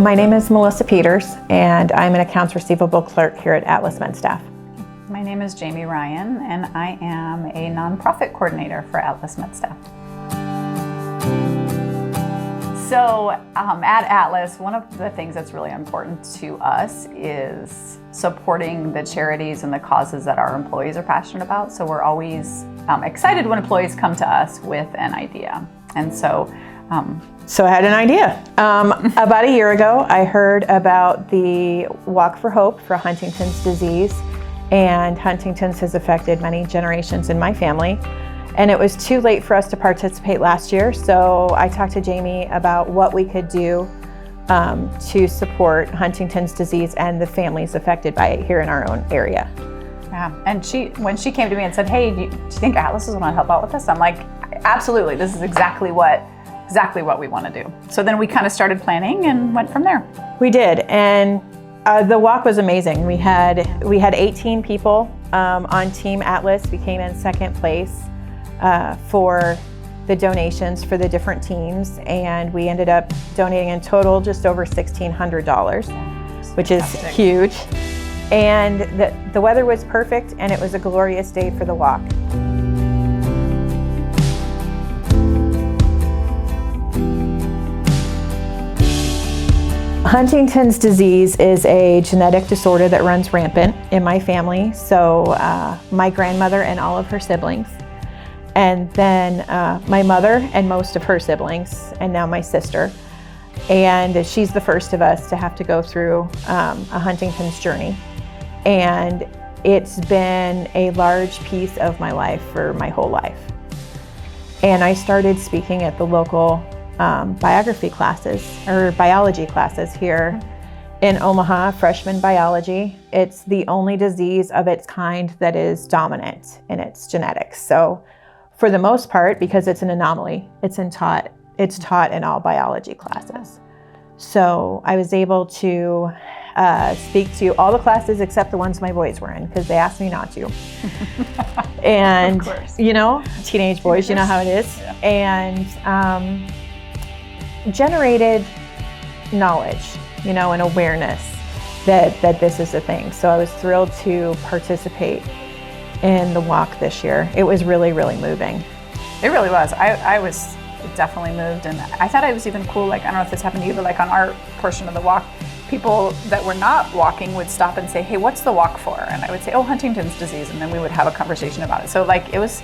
My name is Melissa Peters, and I'm an accounts receivable clerk here at Atlas MedStaff. My name is Jamie Ryan, and I am a nonprofit coordinator for Atlas MedStaff. So at Atlas, one of the things that's really important to us is supporting the charities and the causes that our employees are passionate about. So we're always excited when employees come to us with an idea. And so I had an idea. About a year ago, I heard about the Walk for Hope for Huntington's disease, and Huntington's has affected many generations in my family. And it was too late for us to participate last year, so I talked to Jamie about what we could do to support Huntington's disease and the families affected by it here in our own area. Yeah, and when she came to me and said, "Hey, do you think Atlas is want to help out with this?" I'm like, "Absolutely! This is exactly what we want to do." So then we kind of started planning and went from there. We did, and the walk was amazing. We had 18 people on Team Atlas. We came in second place for the donations for the different teams, and we ended up donating in total just over $1,600, which is huge. And the weather was perfect, and it was a glorious day for the walk. Huntington's disease is a genetic disorder that runs rampant in my family. So my grandmother and all of her siblings, and then my mother and most of her siblings, and now my sister. And she's the first of us to have to go through a Huntington's journey. And it's been a large piece of my life for my whole life. And I started speaking at the local biography classes or biology classes here in Omaha, freshman biology. It's the only disease of its kind that is dominant in its genetics. So for the most part, because it's an anomaly, it's taught in all biology classes. So I was able to speak to all the classes except the ones my boys were in, because they asked me not to. And you know, teenage boys, you know how it is. Yeah. And generated knowledge, you know, and awareness that this is a thing. So I was thrilled to participate in the walk this year. It was really, really moving. It really was. I was definitely moved, and I thought it was even cool, like, I don't know if this happened to you, but like on our portion of the walk, people that were not walking would stop and say, "Hey, what's the walk for?" And I would say, "Oh, Huntington's disease," and then we would have a conversation about it. So like it was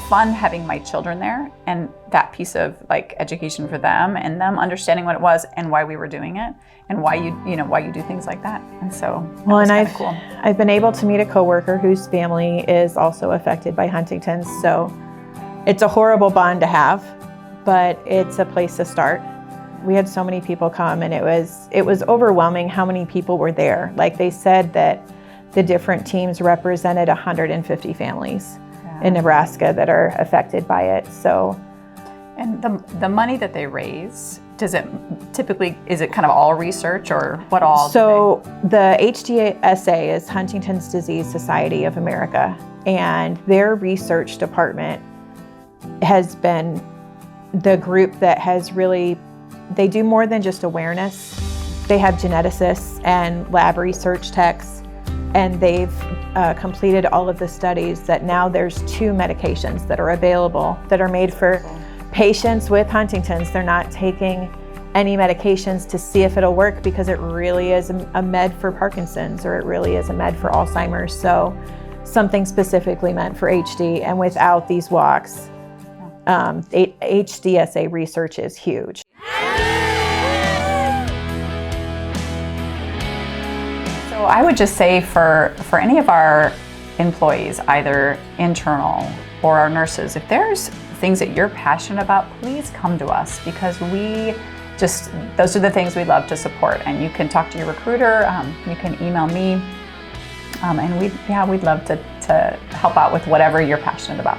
fun having my children there, and that piece of like education for them, and them understanding what it was and why we were doing it, and why you do things like that. And so I've been able to meet a coworker whose family is also affected by Huntington's. So it's a horrible bond to have, but it's a place to start. We had so many people come, and it was overwhelming how many people were there. Like they said that the different teams represented 150 families in Nebraska that are affected by it. So, and the money that they raise, is it kind of all research, or what all? So the HDSA is Huntington's Disease Society of America, and their research department has been the group that has really, they do more than just awareness. They have geneticists and lab research techs, and they've completed all of the studies that now there's 2 medications that are available that are made for patients with Huntington's. They're not taking any medications to see if it'll work, because it really is a med for Parkinson's, or it really is a med for Alzheimer's. So something specifically meant for HD, and without these walks, HDSA research is huge. So I would just say for any of our employees, either internal or our nurses, if there's things that you're passionate about, please come to us, because those are the things we love to support. And you can talk to your recruiter, you can email me, and we'd love to help out with whatever you're passionate about.